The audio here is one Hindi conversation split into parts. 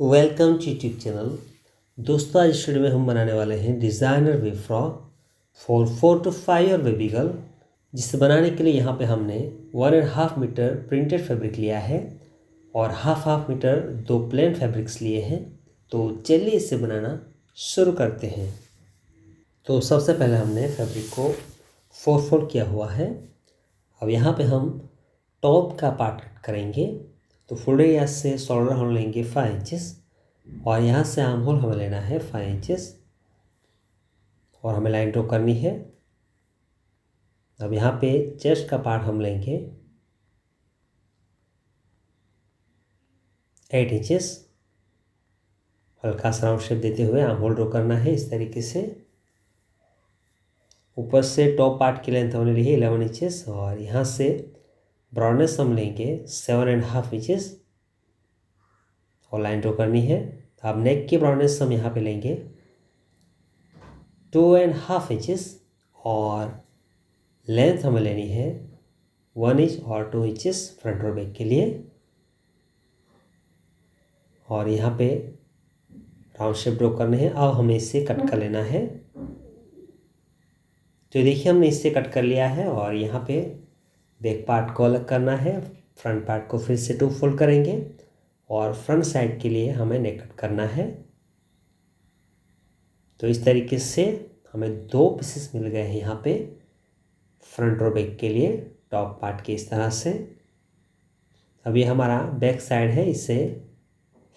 Welcome to YouTube channel. दोस्तों, आज इस वीडियो में हम बनाने वाले हैं designer way frock for 4 to 5 year baby girl, जिसे बनाने के लिए यहाँ पे हमने 1.5 मीटर प्रिंटेड फैब्रिक लिया है और हाफ मीटर 2 प्लेन फैब्रिक्स लिए हैं। तो चलिए इसे बनाना शुरू करते हैं। तो सबसे पहले हमने फैब्रिक को 4 फोल्ड किया हुआ है। अब यहाँ पे हम टॉप का पार्ट करेंगे। तो फोल्डेड एरिया से शोल्डर हम लेंगे 5 इंचेस और यहाँ से आर्म होल हमें लेना है 5 इंचेस और हमें लाइन ड्रॉ करनी है। अब यहाँ पे चेस्ट का पार्ट हम लेंगे 8 इंचेस। हल्का सा राउंड शेप देते हुए आर्म होल ड्रॉ करना है इस तरीके से। ऊपर से टॉप पार्ट की लेंथ हमने ली है 11 इंचेस और यहाँ से ब्रॉडनेस हम लेंगे 7.5 इंचेस और लाइन ड्रॉ करनी है। अब नेक की ब्रॉडनेस हम यहाँ पे लेंगे 2.5 इंचेस और लेंथ हमें लेनी है 1 इंच और 2 इंचेस फ्रंट और बैक के लिए। और यहाँ पे राउंड शेप ड्रॉ करने हैं। अब हमें इससे कट कर लेना है। तो देखिए हमने इससे कट कर लिया है और यहाँ पे बैक पार्ट को अलग करना है। फ्रंट पार्ट को फिर से 2 फोल्ड करेंगे और फ्रंट साइड के लिए हमें नेक कट करना है। तो इस तरीके से हमें 2 पीसेस मिल गए हैं यहाँ पे फ्रंट और बैक के लिए टॉप पार्ट के इस तरह से। अब ये हमारा बैक साइड है, इसे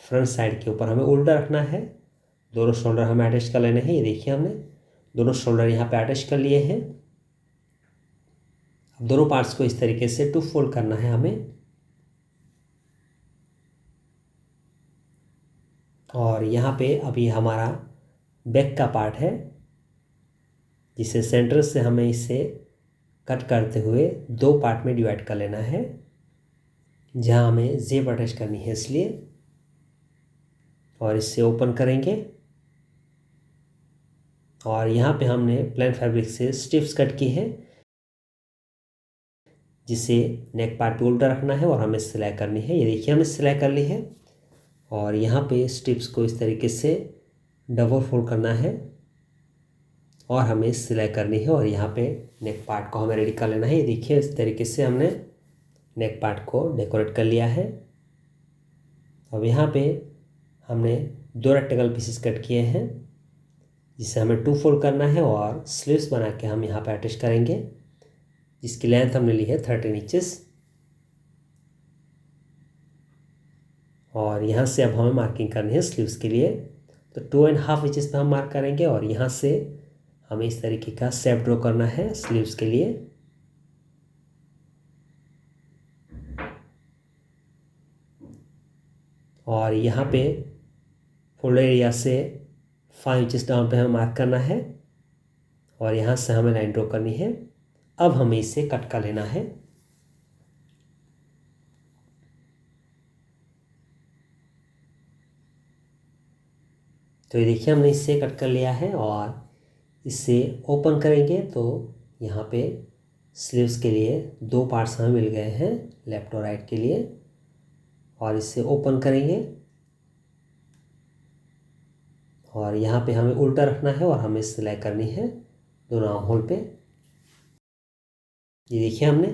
फ्रंट साइड के ऊपर हमें उल्टा रखना है। दोनों शोल्डर हमें अटैच कर लेने हैं। ये देखिए हमने दोनों शोल्डर यहाँ पे अटैच कर लिए हैं। अब दोनों पार्ट्स को इस तरीके से 2 फोल्ड करना है हमें। और यहाँ पे अभी हमारा बैक का पार्ट है, जिसे सेंटर से हमें इसे कट करते हुए 2 पार्ट में डिवाइड कर लेना है, जहाँ हमें जेब अटैच करनी है इसलिए। और इससे ओपन करेंगे और यहाँ पे हमने प्लेन फैब्रिक से स्ट्रिप्स कट की है, जिसे नेक पार्ट पे उल्टा रखना है और हमें सिलाई करनी है। ये देखिए हमने सिलाई कर ली है। और यहाँ पे स्ट्रिप्स को इस तरीके से डबल फोल्ड करना है और हमें सिलाई करनी है। और यहाँ पे नेक पार्ट को हमें रेडी कर लेना है। ये देखिए इस तरीके से हमने नेक पार्ट को डेकोरेट कर लिया है। अब यहाँ पे हमने 2 रेक्टेंगल पीसेस कट किए हैं, जिसे हमें 2 फोल्ड करना है और स्लीव्स बना के हम यहाँ पे अटैच करेंगे, जिसकी लेंथ हमने ली है 13 इंचेस। और यहाँ से अब हमें मार्किंग करनी है स्लीव्स के लिए। तो 2.5 इंचेस पे हम मार्क करेंगे और यहाँ से हमें इस तरीके का शेप ड्रॉ करना है स्लीव्स के लिए। और यहाँ पे फोल्डर एरिया से 5 इंचेस डाउन पे हमें मार्क करना है और यहाँ से हमें लाइन ड्रॉ करनी है। अब हमें इसे कट कर लेना है। तो ये देखिए हमने इससे कट कर लिया है और इसे ओपन करेंगे तो यहाँ पे स्लीव्स के लिए 2 पार्ट्स हमें मिल गए हैं, लेफ्ट और राइट के लिए। और इसे ओपन करेंगे और यहाँ पे हमें उल्टा रखना है और हमें सिलाई करनी है दोनों आर्म होल पे। ये देखिए हमने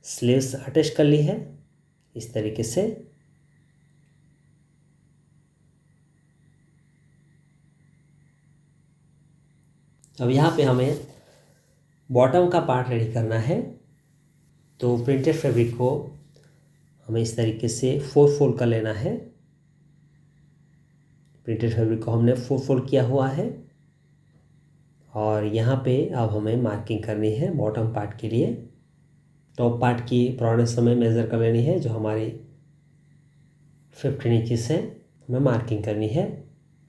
स्लीव्स अटैच कर ली है इस तरीके से। अब यहाँ पे हमें बॉटम का पार्ट रेडी करना है। तो प्रिंटेड फैब्रिक को हमें इस तरीके से 4 फोल्ड कर लेना है। प्रिंटेड फैब्रिक को हमने 4 फोल्ड किया हुआ है और यहाँ पे अब हमें मार्किंग करनी है बॉटम पार्ट के लिए। टॉप पार्ट की ब्रॉडनेस हमें मेज़र कर लेनी है, जो हमारी 15 इंचेस है, हमें मार्किंग करनी है।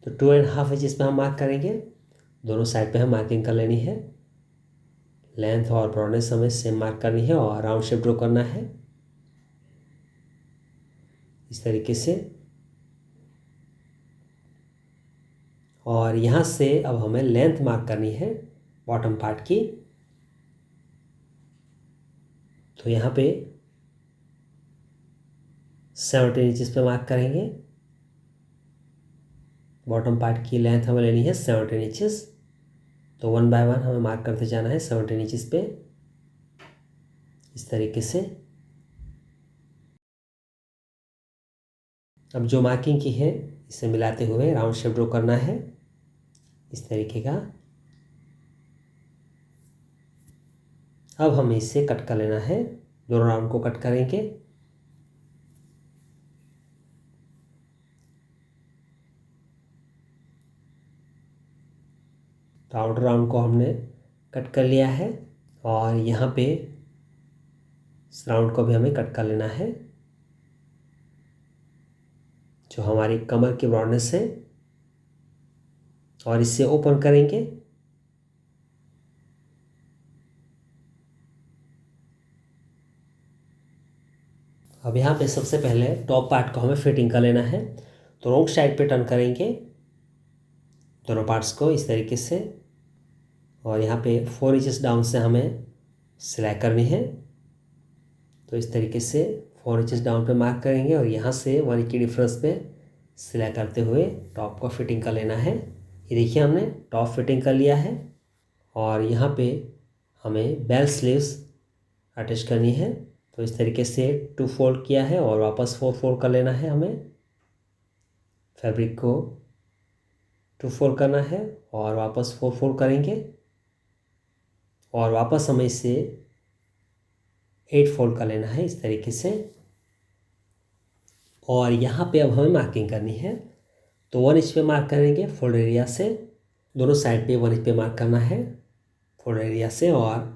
तो 2.5 इंचेस पे हम मार्क करेंगे। दोनों साइड पे हम मार्किंग कर लेनी है। लेंथ और ब्रॉडनेस हमें सेम मार्क करनी है और राउंड शेप ड्रॉ करना है इस तरीके से। और यहाँ से अब हमें लेंथ मार्क करनी है बॉटम पार्ट की। तो यहाँ पे 17 इंचेस पे मार्क करेंगे बॉटम पार्ट की लेंथ हमें लेनी है 17 इंचेस। तो 1 बाय 1 हमें मार्क करते जाना है 17 इंचेस पे, इस तरीके से। अब जो मार्किंग की है इसे मिलाते हुए राउंड शेप ड्रॉ करना है, इस तरीके का। अब हमें इसे कट कर लेना है, दोनों राउंड को कट करेंगे। तो आउटर राउंड को हमने कट कर लिया है और यहाँ पे इस राउंड को भी हमें कट कर लेना है, जो हमारी कमर की ब्रॉडनेस है, और इसे ओपन करेंगे। अब यहाँ पे सबसे पहले टॉप पार्ट को हमें फिटिंग कर लेना है। तो रॉन्ग साइड पे टर्न करेंगे दोनों पार्ट्स को इस तरीके से, और यहाँ पे 4 इंचेस डाउन से हमें सिलाई करनी है। तो इस तरीके से 4 इंचेस डाउन पे मार्क करेंगे और यहाँ से 1 इंच की डिफरेंस पे सिलाई करते हुए टॉप को फिटिंग कर लेना है। ये देखिए हमने टॉप फिटिंग कर लिया है और यहाँ पे हमें बेल स्लीव्स अटैच करनी है। तो इस तरीके से 2 फोल्ड किया है और वापस 4 फोल्ड कर लेना है। हमें फैब्रिक को 2 फोल्ड करना है और वापस 4 फोल्ड करेंगे और वापस हमें इसे 8 फोल्ड कर लेना है इस तरीके से। और यहाँ पे अब हमें मार्किंग करनी है। तो 1 इंच पे मार्क करेंगे फोल्ड एरिया से, दोनों साइड पे 1 इंच पे मार्क करना है फोल्ड एरिया से, और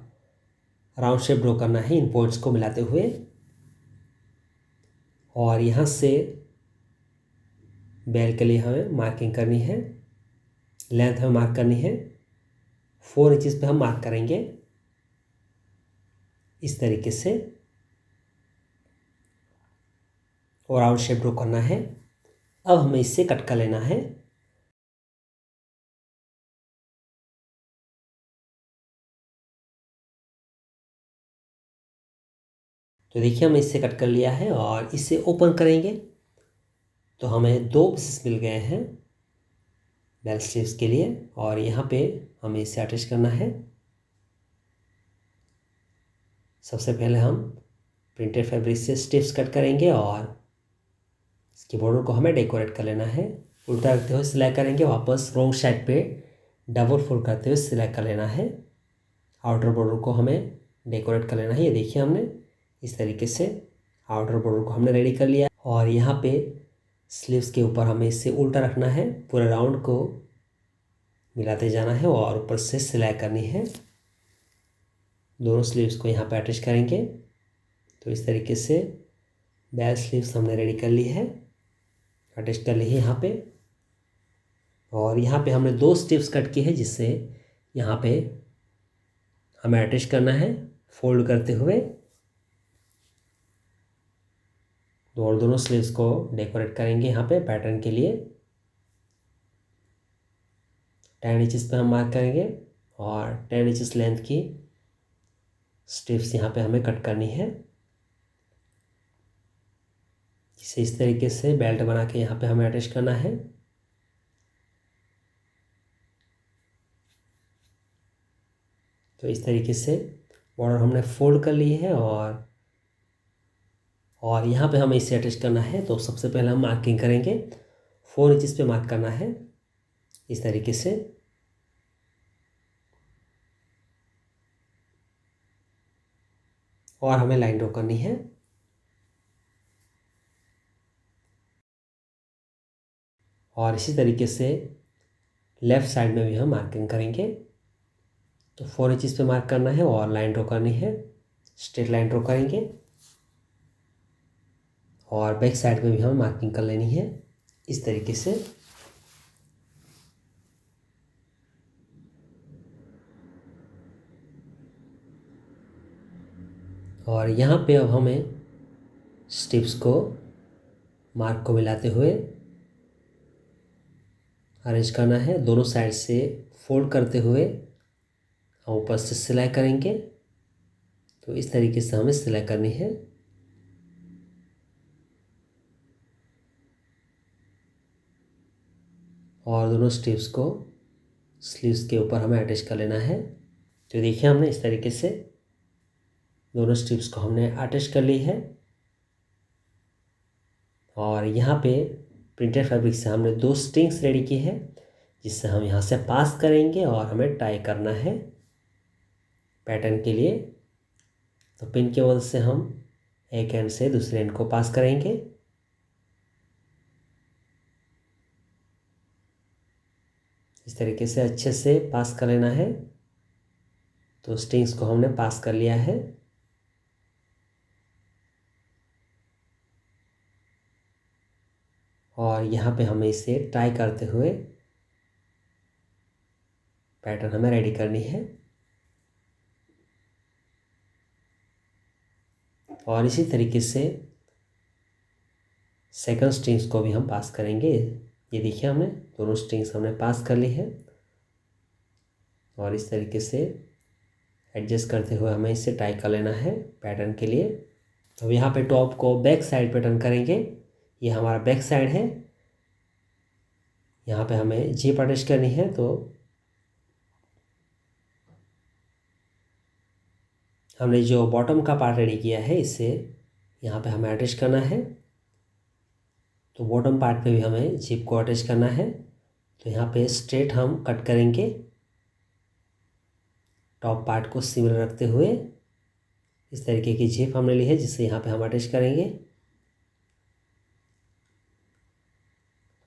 राउंड शेप ड्रॉ करना है इन पॉइंट्स को मिलाते हुए। और यहाँ से बेल के लिए हमें मार्किंग करनी है, लेंथ हमें मार्क करनी है 4 इंचेस पे हम मार्क करेंगे इस तरीके से, और राउंड शेप ड्रॉ करना है। अब हमें इससे कट कर लेना है। तो देखिए हमने इससे कट कर लिया है और इसे ओपन करेंगे तो हमें 2 पीसेस मिल गए हैं बेल स्लीव्स के लिए, और यहाँ पे हमें इसे अटैच करना है। सबसे पहले हम प्रिंटेड फैब्रिक से स्ट्रिप्स कट करेंगे और इसके बॉर्डर को हमें डेकोरेट कर लेना है। उल्टा रखते हुए सिलाई करेंगे, वापस रॉन्ग साइड पे डबल फोल्ड करते हुए सिलाई कर लेना है। आउटर बॉर्डर को हमें डेकोरेट कर लेना है। ये देखिए हमने इस तरीके से आउटर बॉर्डर को हमने रेडी कर लिया, और यहाँ पे स्लीव्स के ऊपर हमें इसे उल्टा रखना है, पूरे राउंड को मिलाते जाना है और ऊपर से सिलाई करनी है। दोनों स्लीव्स को यहाँ पे अटैच करेंगे। तो इस तरीके से बैक स्लीव्स हमने रेडी कर ली है, अटैच कर ली है यहाँ पे। और यहाँ पे हमने 2 स्ट्रिप्स कट की है, जिससे यहाँ पे हमें अटैच करना है फोल्ड करते हुए। और दोनों स्लीव्स को डेकोरेट करेंगे यहाँ पे पैटर्न के लिए। 10 इंचेस पे हम मार्क करेंगे और 10 इंचेस लेंथ की स्ट्रिप्स यहाँ पे हमें कट करनी है। इसे इस तरीके से बेल्ट बना के यहाँ पे हमें अटैच करना है। तो इस तरीके से बॉर्डर हमने फोल्ड कर ली है और यहाँ पे हमें इसे अटैच करना है। तो सबसे पहले हम मार्किंग करेंगे, 4 इंचेस पे मार्क करना है इस तरीके से। और हमें लाइन ड्रॉ करनी है। और इसी तरीके से लेफ़्ट साइड में भी हम मार्किंग करेंगे। तो 4 इंचेस पे मार्क करना है और लाइन ड्रॉ करनी है, स्ट्रेट लाइन ड्रॉ करेंगे। और बैक साइड में भी हमें मार्किंग कर लेनी है इस तरीके से। और यहाँ पे अब हमें स्ट्रिप्स को मार्क को मिलाते हुए अरेंज करना है, दोनों साइड से फोल्ड करते हुए हम ऊपर से सिलाई करेंगे। तो इस तरीके से हमें सिलाई करनी है। और दोनों स्ट्रिप्स को स्लीव्स के ऊपर हमें अटैच कर लेना है। तो देखिए हमने इस तरीके से दोनों स्ट्रिप्स को हमने अटैच कर ली है। और यहाँ पे प्रिंटेड फैब्रिक से हमने 2 स्ट्रिंग्स रेडी की है, जिससे हम यहाँ से पास करेंगे और हमें टाई करना है पैटर्न के लिए। तो पिन की मदद से हम एक एंड से दूसरे एंड को पास करेंगे। इस तरीके से अच्छे से पास कर लेना है। तो स्ट्रिंग्स को हमने पास कर लिया है। और यहाँ पे हमें इसे टाई करते हुए पैटर्न हमें रेडी करनी है। और इसी तरीके से सेकंड स्ट्रिंग्स को भी हम पास करेंगे। ये देखिए हमने दोनों स्ट्रिंग्स हमने पास कर ली है। और इस तरीके से एडजस्ट करते हुए हमें इसे टाई कर लेना है पैटर्न के लिए। तो यहाँ पे टॉप को बैक साइड पे टर्न करेंगे। ये हमारा बैक साइड है। यहाँ पे हमें जिप अटैच करनी है। तो हमने जो बॉटम का पार्ट रेडी किया है इसे यहाँ पे हमें अटैच करना है। तो बॉटम पार्ट पे भी हमें जिप को अटैच करना है। तो यहाँ पे स्ट्रेट हम कट करेंगे टॉप पार्ट को सिमिलर रखते हुए। इस तरीके की जिप हमने ली है, जिससे यहाँ पे हम अटैच करेंगे।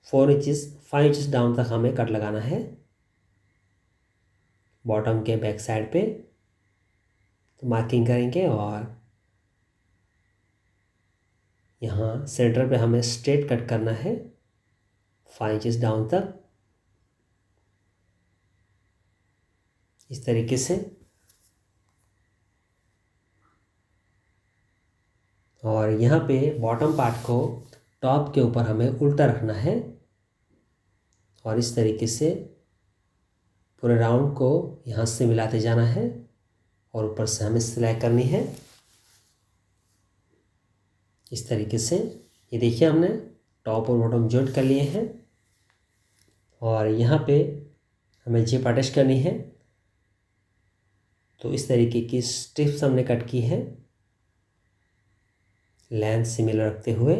5 इंचेस डाउन तक हमें कट लगाना है बॉटम के बैक साइड पे। तो मार्किंग करेंगे और यहाँ सेंटर पे हमें स्ट्रेट कट करना है 5 इंचेस डाउन तक, इस तरीके से। और यहाँ पे बॉटम पार्ट को टॉप के ऊपर हमें उल्टा रखना है और इस तरीके से पूरे राउंड को यहाँ से मिलाते जाना है और ऊपर से हमें सिलाई करनी है इस तरीके से। ये देखिए हमने टॉप और बॉटम जॉइंट कर लिए हैं। और यहाँ पे हमें जिप अटैच करनी है। तो इस तरीके की स्ट्रिप्स हमने कट की है लेंथ सिमिलर रखते हुए,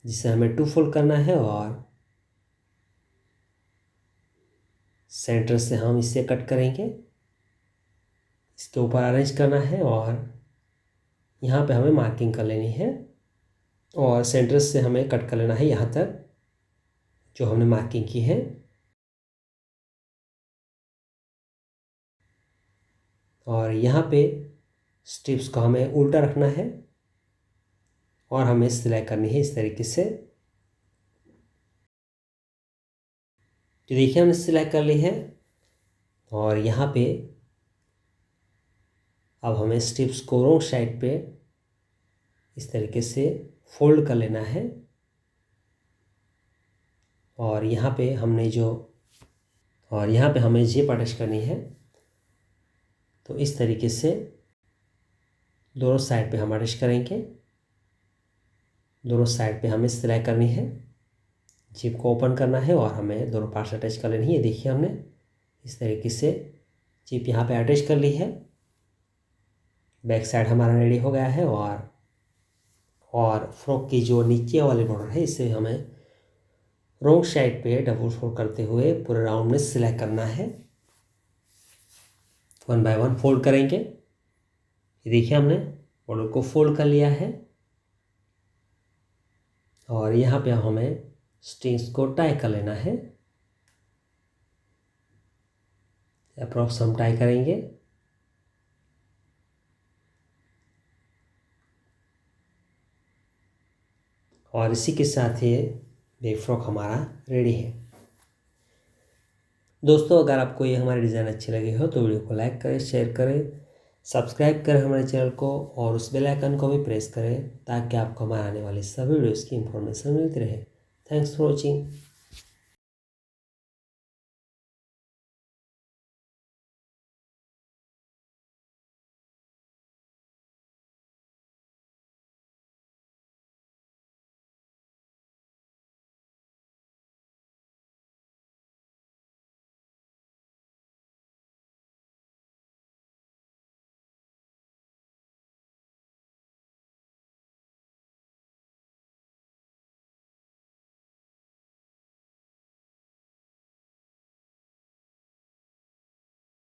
जिसे हमें 2 फोल्ड करना है। और सेंटर से हम इसे कट करेंगे, इसके ऊपर अरेंज करना है और यहाँ पे हमें मार्किंग कर लेनी है। और सेंटर से हमें कट कर लेना है यहाँ तक जो हमने मार्किंग की है। और यहाँ पे स्ट्रिप्स को हमें उल्टा रखना है और हमें सिलाई करनी है इस तरीके से। तो देखिए हमने सिलाई कर ली है। और यहाँ पे अब हमें स्ट्रिप्स को रोंग साइड पे इस तरीके से फोल्ड कर लेना है। और यहाँ पे हमें जिप अटैच करनी है। तो इस तरीके से दोनों साइड पे हम अटैच करेंगे। दोनों साइड पे हमें सिलाई करनी है, जिप को ओपन करना है और हमें दोनों पार्ट्स अटैच कर लेनी है। ये देखिए हमने इस तरीके से जिप यहाँ पे अटैच कर ली है। बैक साइड हमारा रेडी हो गया है। और फ्रॉक की जो नीचे वाली बॉर्डर है इसे हमें रोंग साइड पे डबल फोल्ड करते हुए पूरे राउंड में सिलाई करना है। 1 बाय 1 फोल्ड करेंगे। ये देखिए हमने बॉर्डर को फोल्ड कर लिया है। और यहाँ पे हमें स्ट्रिंग्स को टाई कर लेना है। अप्रॉक्स हम टाई करेंगे। और इसी के साथ ये बैक फ्रॉक हमारा रेडी है। दोस्तों अगर आपको ये हमारे डिज़ाइन अच्छे लगे हो तो वीडियो को लाइक करें, शेयर करें, सब्सक्राइब करें हमारे चैनल को और उस बेल आइकन को भी प्रेस करें ताकि आपको हमारे आने वाली सभी वीडियोज़ की इंफॉर्मेशन मिलती रहे। Thanks for watching.